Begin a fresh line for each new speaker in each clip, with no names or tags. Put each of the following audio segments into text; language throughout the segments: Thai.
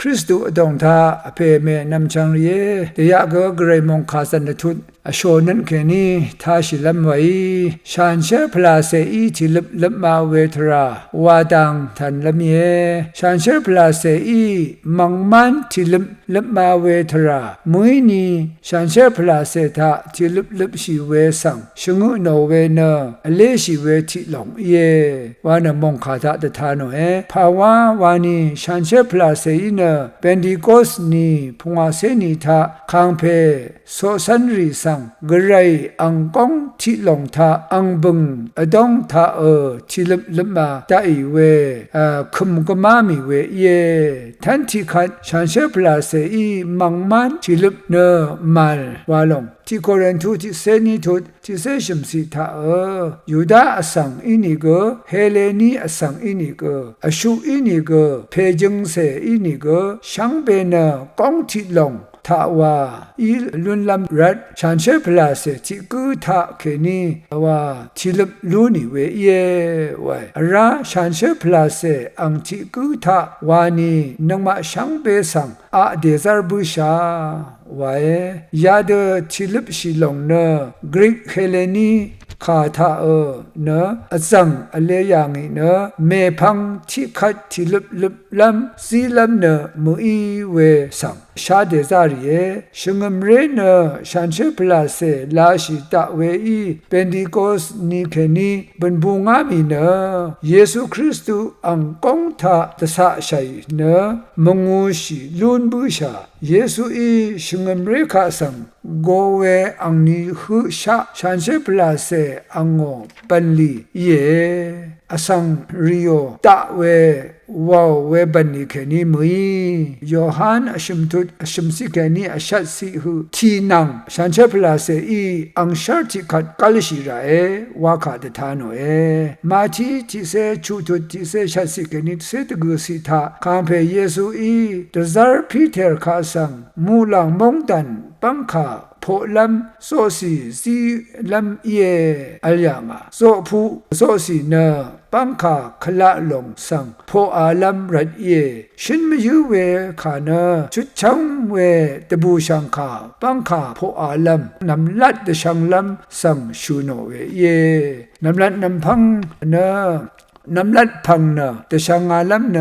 ริสตุอดงทาอเพเมนำจังเรียเดียกเกรมงคาสันทุดอโชนันเคนีทาชิลมไว้ชานเชพลาเซอีที่ลบมาเวทราวาดังทันลมเยชานเชพลาเซอีมังมันที่ลบมาเวทรามุยนีชานเชพลาเซทาที่ลบชีเวสังชงุโนเวเนอเลชีเวทิหลงเยวานมงคาทาตทานเอภาวาวานีชานเชพลาเซอีเนเป็นดิโกสนีพงอาเซนีทาคังเพโซซันรีสังกระไรอังกงที่หลงทาอังบึงอดงทาที่ลบมาตาอีเวคุมกมามีเวเยทันที่ขัดฉันเชื่อพลาเซอีมังมันที่ลบเนอมาลวาลงที่โครินทูที่เซนีทุดที่เซชิมสิทายูดาอสังอินิโกเฮเลนีอสังอินิโกอชูอินิโกเพจึงเซอินิโกช่างเบเนกงที่หลงทว่าอีลุนลำรัดฉันเชื่อพลาเสที่กูทาเคนีว่าที่ลบลูนิเวเยไว้ราฉันเชื่อพลาเสอังที่กูทาวานีนังมาช่างเบสังอาเดซาร์บูชาไว้ยาเดที่ลบชิลงเนกรีกเฮเลนีคาทาเนอจังอเลยังเนเมพังที่ขัดที่ลบลำซีลำเนมุอีเวสังชาเดซารีเอชงมเรเนฉันเชื่อพลาเซลาชิตาเวอีเป็นดิโกสนิเคนีบันบุงามีเนเยซูคริสต์อังกงทาตสะชัยเนมงูชีลุนบูชาเยซูอีชงมเรคาสังโกเวอังนิหุชาฉันเชื่อพลาเซอังโงปันลีเยอสังริโอตะเวว้าวเวบันนี่แค่นี้มือยอหันอชิมทุดอชิมสิแค่นี้อชัดสิหูทีนังฉันเชื่อพลาเซอีอังชาร์ติขัดกัลชิราว่าขาดทานมาที่เสชูทุดที่เสชัดสิแค่นี้เสตกุสิทาคำเพเยซูอีเดซาร์พีเทอร์คาสังมูลังมงตันปังคาโพลัมโซซีลัมเยอัลยังโซพูโซซีเนปังคาคละลงสังโพอาลัมรัดเยชินมยูเวขาเนชุดชังเวตบูชังคาปังคาโพอาลัมนำลัดเดชังลัมสังชูโนเวเยนำลัดนำพังเนนำลัดพังเนเดชังอาลัมเน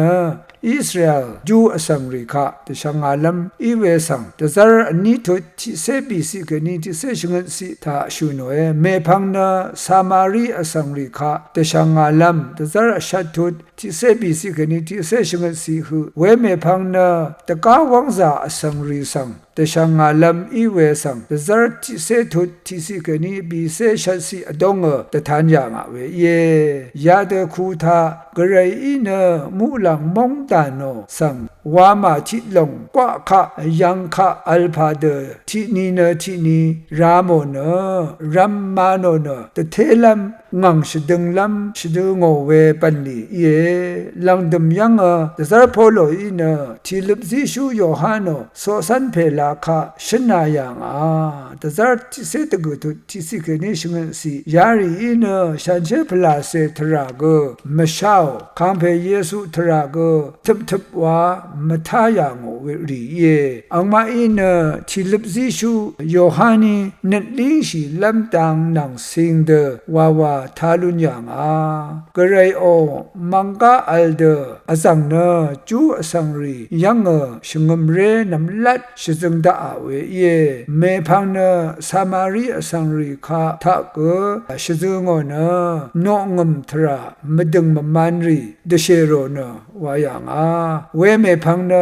อิสราเอลจูอสังริกาเดชังอาลัมอีเวสังเดซาร์นิทุที่เซบิสิกนีที่เซชงนสิทาชูโนเมพังนาสามารีอสังริกาเดชังอาลัมเดซาร์ชัดทุที่เซบิสิกนีที่เซชงนสิหูเวเมพังนาตะกาวังซาอสังริสังเดชังอาลัมอีเวสังเดซาร์ที่เซทุที่สิกนีบีเซชัดสิอดงเดทานยางเวเยยาเดคูทากระไรอินมูลังมงตานโนสังวามาทิลงกว่าคะยังคะอัลพาเดทินีเนทินีรามโมเนรัมมาโนเนตเทลัมงังชดึงลัมชดึงโอเวปันลีเยลังดมยังเดซาร์โพโลอินทิลิบซิชูโยฮานโนโซซันเพลาคะชนายังเดซาร์ทิเซตกุตุทิสิกเนชงสิยารีอินฉันเชพลาเซทราโกมชาวคัมเพเยซูทราโกทึบว่ามัทายางเวรีเยอังมาอินทิลิบซิชูโยฮานีนัดลิงชีลัมตังนังซิงเดวาทาลุนยังกระไรโอมังกาอัลเดอสังเนจูอสังรียังชงมเรนำลัดชซึงดาเวเยเมพังเนสามารีอสังรีคาทักชซึงโนโนงมทรามดึงมมันรีเดเชโรเนวายังเวเมพังเน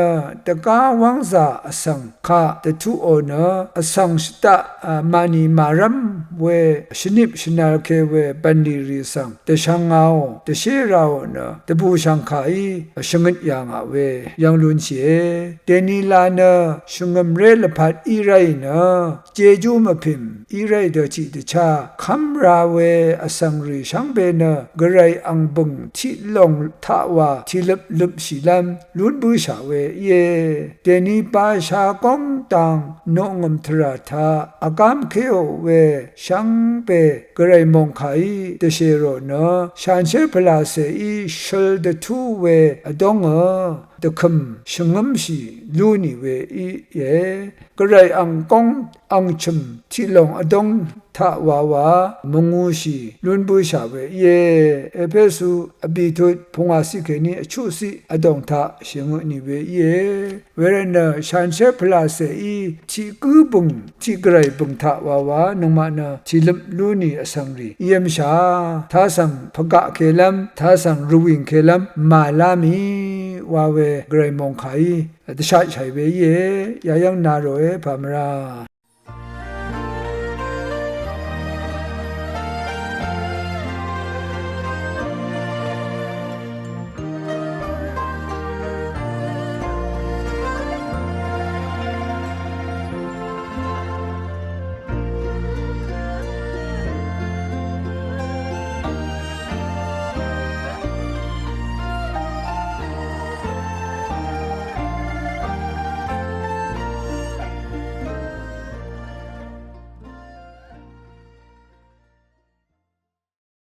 ตะกาวังซาอสังคาตะทุโอเนอสังสตะมานีมารัมเวชนิบชนาเคเวปันดีรีสังเตชังเอาเตเชราวเนตบูชังคายชงดยังเวยังลุนเชเตนีลาเนชงมเรลพัดอีไรเนเจจูมพิมอีไรเดจิตชาคัมราเวอสังรีชังเบเนกระไรอังบุงที่ลงทาวาที่ลบชิลัมลุนบูชาเวเยเตนีปาชากงตังโนงมทราทาอากามเคโอเวชังเปกระไรมงไขเตเชโรเนฉันเชพลาเซอีชลเดทูเวอดง ตะคำชงมชีลูนี่เวอีเยกระไรอังกงอังชมที่ลงอดงทาวาวามงูชีลุนบุชาเวเยเอเพสุอบิทุพงอาสิเกนีชุสิอดงทาเชงนี่เวเยเวรนชันเชพลาเซอีที่กูบุงที่กระไรบุงทาวาวานงมานะที่ลมลูนี่อสังรีเยี่ยมชาท้าสังพกะเคลัมท้าสังรูวิงเคลัมมาลามีวาเวกระไรมองไขตชาชัยเวเยยายังนาโรเอพามรา